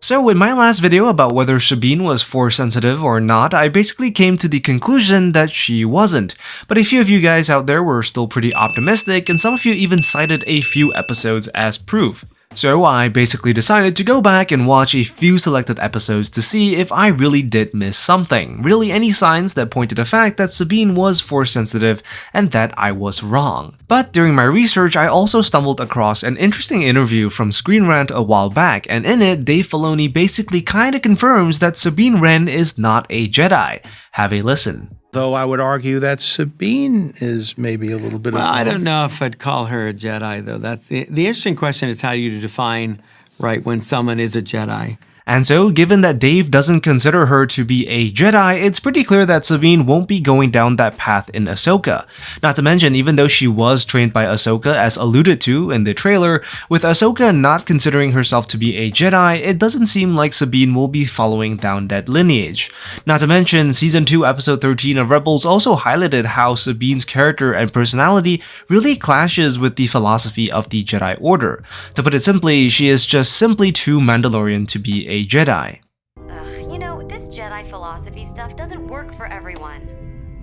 So in my last video about whether Sabine was Force sensitive or not, I basically came to the conclusion that she wasn't. But a few of you guys out there were still pretty optimistic, and some of you even cited a few episodes as proof. So I basically decided to go back and watch a few selected episodes to see if I really did miss something, really any signs that point to the fact that Sabine was Force sensitive and that I was wrong. But during my research, I also stumbled across an interesting interview from Screen Rant a while back, and in it, Dave Filoni basically kinda confirms that Sabine Wren is not a Jedi. Have a listen. Though I would argue that Sabine is maybe a little bit of I don't know if I'd call her a Jedi, though. That's the interesting question is how you define, right, when someone is a Jedi. And so, given that Dave doesn't consider her to be a Jedi, it's pretty clear that Sabine won't be going down that path in Ahsoka. Not to mention, even though she was trained by Ahsoka as alluded to in the trailer, with Ahsoka not considering herself to be a Jedi, it doesn't seem like Sabine will be following down that lineage. Not to mention, Season 2 Episode 13 of Rebels also highlighted how Sabine's character and personality really clashes with the philosophy of the Jedi Order. To put it simply, she is just simply too Mandalorian to be a Jedi. Ugh, you know, this Jedi philosophy stuff doesn't work for everyone.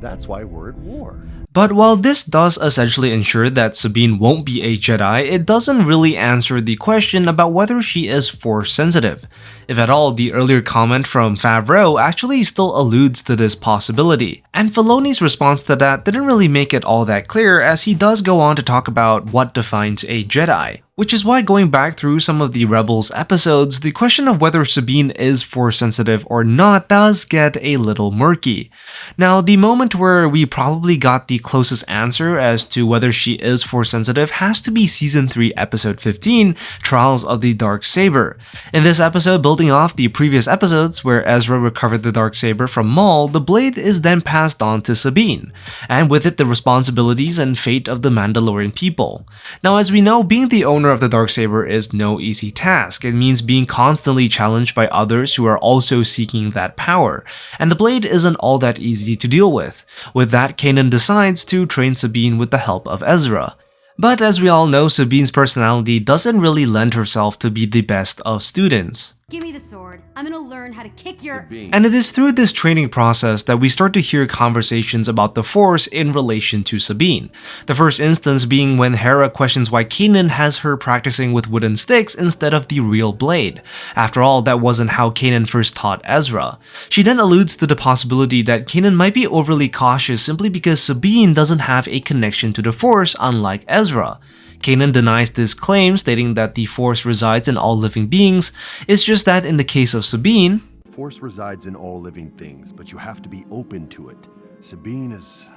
That's why we're at war. But while this does essentially ensure that Sabine won't be a Jedi, it doesn't really answer the question about whether she is Force sensitive. If at all, the earlier comment from Favreau actually still alludes to this possibility. And Filoni's response to that didn't really make it all that clear, as he does go on to talk about what defines a Jedi. Which is why going back through some of the Rebels episodes, the question of whether Sabine is Force sensitive or not does get a little murky. Now, the moment where we probably got the closest answer as to whether she is Force sensitive has to be Season 3 Episode 15, Trials of the Darksaber. In this episode, building off the previous episodes where Ezra recovered the Darksaber from Maul, the blade is then passed on to Sabine, and with it the responsibilities and fate of the Mandalorian people. Now, as we know, being the owner of the Darksaber is no easy task. It means being constantly challenged by others who are also seeking that power, and the blade isn't all that easy to deal with. With that, Kanan decides to train Sabine with the help of Ezra. But as we all know, Sabine's personality doesn't really lend herself to be the best of students. Give me the sword. I'm gonna learn how to kick your— And it is through this training process that we start to hear conversations about the Force in relation to Sabine. The first instance being when Hera questions why Kanan has her practicing with wooden sticks instead of the real blade. After all, that wasn't how Kanan first taught Ezra. She then alludes to the possibility that Kanan might be overly cautious simply because Sabine doesn't have a connection to the Force unlike Ezra. Kanan denies this claim, stating that the Force resides in all living beings. It's just that in the case of Sabine, Force resides in all living things, but you have to be open to it. Sabine is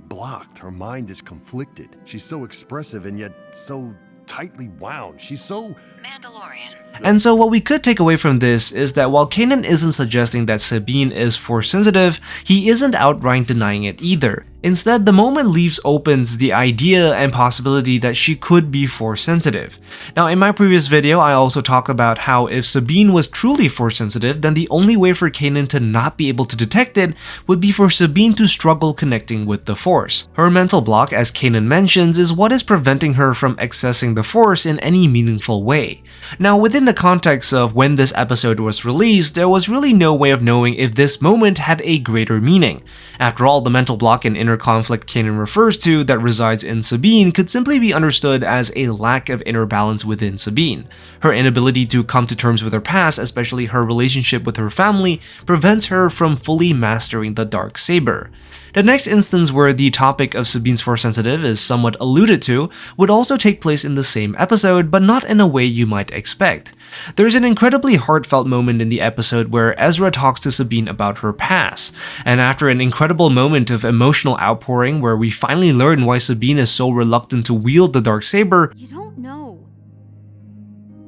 blocked. Her mind is conflicted. She's so expressive and yet so tightly wound. She's so Mandalorian. And so what we could take away from this is that while Kanan isn't suggesting that Sabine is Force sensitive, he isn't outright denying it either. Instead, the moment leaves opens the idea and possibility that she could be Force sensitive. Now, in my previous video, I also talked about how if Sabine was truly Force sensitive, then the only way for Kanan to not be able to detect it would be for Sabine to struggle connecting with the Force. Her mental block, as Kanan mentions, is what is preventing her from accessing the Force in any meaningful way. Now, within the context of when this episode was released, there was really no way of knowing if this moment had a greater meaning. After all, the mental block and inner conflict Kanan refers to that resides in Sabine could simply be understood as a lack of inner balance within Sabine. Her inability to come to terms with her past, especially her relationship with her family, prevents her from fully mastering the Darksaber. The next instance where the topic of Sabine's Force sensitive is somewhat alluded to would also take place in the same episode, but not in a way you might expect. There's an incredibly heartfelt moment in the episode where Ezra talks to Sabine about her past, and after an incredible moment of emotional outpouring where we finally learn why Sabine is so reluctant to wield the Darksaber, You don't know.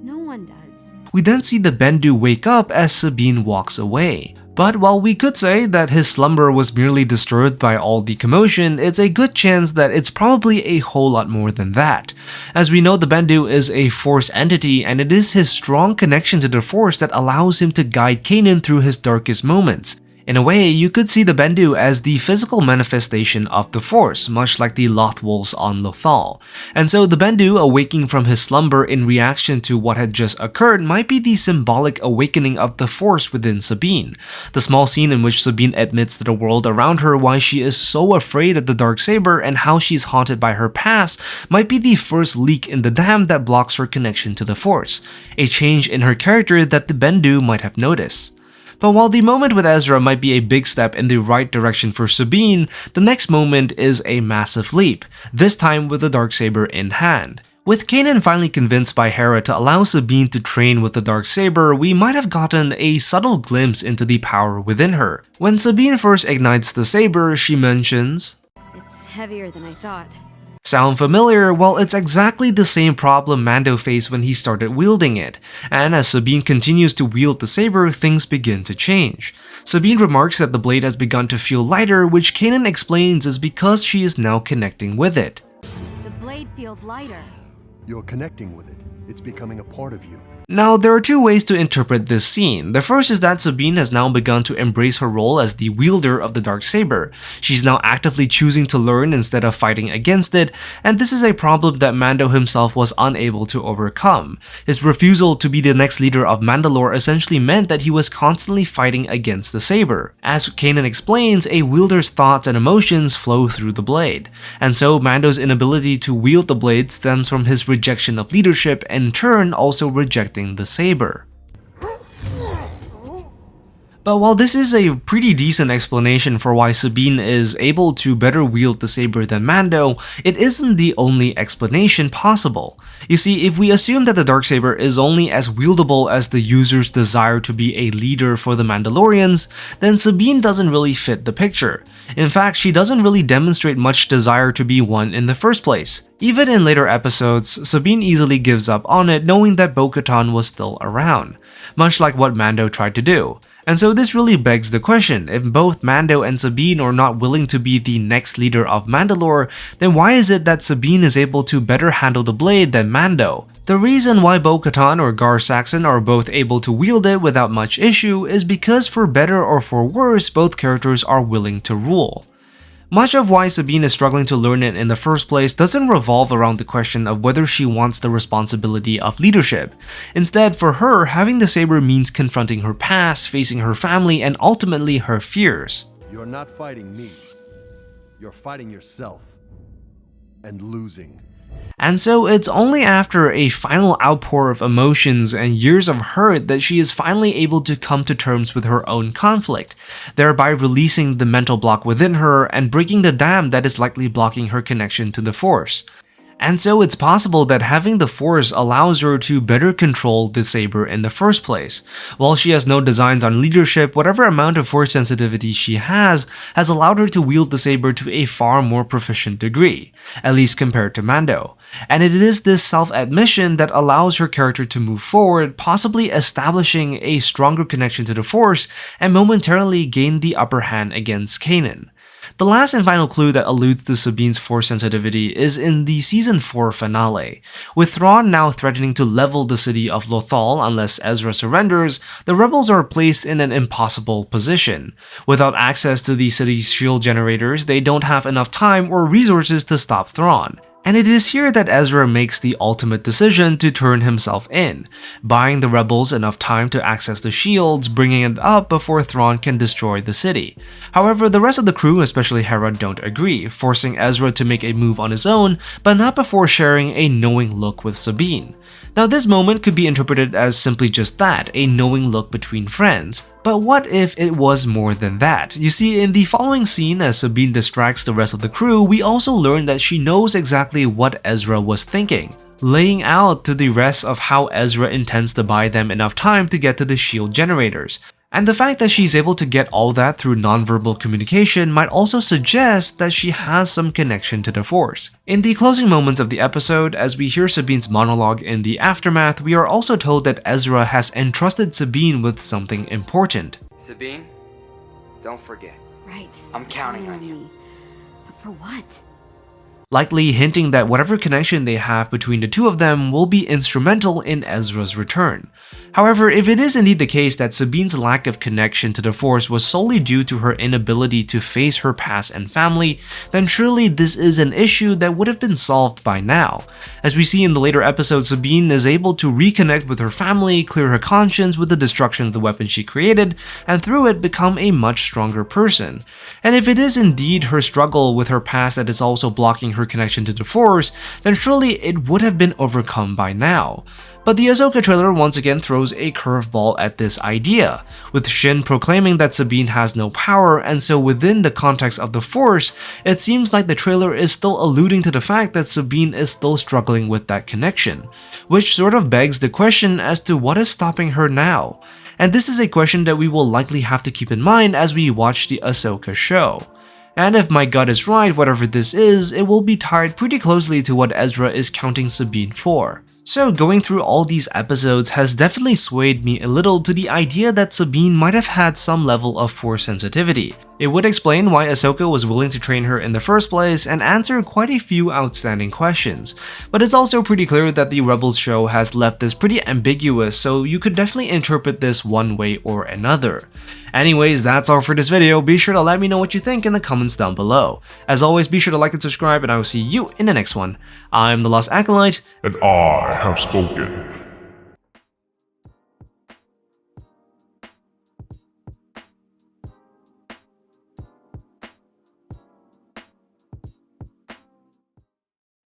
No one does. we then see the Bendu wake up as Sabine walks away. But while we could say that his slumber was merely disturbed by all the commotion, it's a good chance that it's probably a whole lot more than that. As we know, the Bendu is a Force entity, and it is his strong connection to the Force that allows him to guide Kanan through his darkest moments. In a way, you could see the Bendu as the physical manifestation of the Force, much like the Lothwolves on Lothal. And so the Bendu awaking from his slumber in reaction to what had just occurred might be the symbolic awakening of the Force within Sabine. The small scene in which Sabine admits to the world around her why she is so afraid of the Darksaber and how she is haunted by her past might be the first leak in the dam that blocks her connection to the Force, a change in her character that the Bendu might have noticed. But while the moment with Ezra might be a big step in the right direction for Sabine, the next moment is a massive leap, this time with the Darksaber in hand. With Kanan finally convinced by Hera to allow Sabine to train with the Darksaber, we might have gotten a subtle glimpse into the power within her. When Sabine first ignites the saber, she mentions, It's heavier than I thought. Sound familiar? Well, it's exactly the same problem Mando faced when he started wielding it, and as Sabine continues to wield the saber, things begin to change. Sabine remarks that the blade has begun to feel lighter, which Kanan explains is because she is now connecting with it. The blade feels lighter. You're connecting with it. It's becoming a part of you. Now, there are two ways to interpret this scene. The first is that Sabine has now begun to embrace her role as the wielder of the Darksaber. She's now actively choosing to learn instead of fighting against it, and this is a problem that Mando himself was unable to overcome. His refusal to be the next leader of Mandalore essentially meant that he was constantly fighting against the saber. As Kanan explains, a wielder's thoughts and emotions flow through the blade, and so Mando's inability to wield the blade stems from his rejection of leadership and in turn also rejecting the saber. But while this is a pretty decent explanation for why Sabine is able to better wield the saber than Mando, it isn't the only explanation possible. You see, if we assume that the Darksaber is only as wieldable as the user's desire to be a leader for the Mandalorians, then Sabine doesn't really fit the picture. In fact, she doesn't really demonstrate much desire to be one in the first place. Even in later episodes, Sabine easily gives up on it knowing that Bo-Katan was still around, much like what Mando tried to do. And so this really begs the question, if both Mando and Sabine are not willing to be the next leader of Mandalore, then why is it that Sabine is able to better handle the blade than Mando? The reason why Bo-Katan or Gar Saxon are both able to wield it without much issue is because for better or for worse, both characters are willing to rule. Much of why Sabine is struggling to learn it in the first place doesn't revolve around the question of whether she wants the responsibility of leadership. Instead, for her, having the saber means confronting her past, facing her family, and ultimately her fears. You're not fighting me. You're fighting yourself. And losing. And so it's only after a final outpour of emotions and years of hurt that she is finally able to come to terms with her own conflict, thereby releasing the mental block within her and breaking the dam that is likely blocking her connection to the Force. And so it's possible that having the Force allows her to better control the saber in the first place. While she has no designs on leadership, whatever amount of Force sensitivity she has allowed her to wield the saber to a far more proficient degree, at least compared to Mando. And it is this self-admission that allows her character to move forward, possibly establishing a stronger connection to the Force and momentarily gain the upper hand against Kanan. The last and final clue that alludes to Sabine's Force sensitivity is in the Season 4 finale. With Thrawn now threatening to level the city of Lothal unless Ezra surrenders, the rebels are placed in an impossible position. Without access to the city's shield generators, they don't have enough time or resources to stop Thrawn. And it is here that Ezra makes the ultimate decision to turn himself in, buying the rebels enough time to access the shields, bringing it up before Thrawn can destroy the city. However, the rest of the crew, especially Hera, don't agree, forcing Ezra to make a move on his own, but not before sharing a knowing look with Sabine. Now, this moment could be interpreted as simply just that, a knowing look between friends. But what if it was more than that? You see, in the following scene, as Sabine distracts the rest of the crew, we also learn that she knows exactly what Ezra was thinking, laying out to the rest of how Ezra intends to buy them enough time to get to the shield generators. And the fact that she's able to get all that through nonverbal communication might also suggest that she has some connection to the Force. In the closing moments of the episode, as we hear Sabine's monologue in the aftermath, we are also told that Ezra has entrusted Sabine with something important. Sabine, don't forget. Right. I'm counting on you. But for what? likely hinting that whatever connection they have between the two of them will be instrumental in Ezra's return. However, if it is indeed the case that Sabine's lack of connection to the Force was solely due to her inability to face her past and family, then surely this is an issue that would have been solved by now. As we see in the later episodes, Sabine is able to reconnect with her family, clear her conscience with the destruction of the weapon she created, and through it become a much stronger person. And if it is indeed her struggle with her past that is also blocking her connection to the Force, then surely it would have been overcome by now. But the Ahsoka trailer once again throws a curveball at this idea, with Shin proclaiming that Sabine has no power, and so within the context of the Force, it seems like the trailer is still alluding to the fact that Sabine is still struggling with that connection, which sort of begs the question as to what is stopping her now. And this is a question that we will likely have to keep in mind as we watch the Ahsoka show. And if my gut is right, whatever this is, it will be tied pretty closely to what Ezra is counting Sabine for. So going through all these episodes has definitely swayed me a little to the idea that Sabine might have had some level of Force sensitivity. It would explain why Ahsoka was willing to train her in the first place and answer quite a few outstanding questions. But it's also pretty clear that the Rebels show has left this pretty ambiguous, so you could definitely interpret this one way or another. Anyways, that's all for this video. Be sure to let me know what you think in the comments down below. As always, be sure to like and subscribe, and I will see you in the next one. I'm the Lost Acolyte, and I have spoken.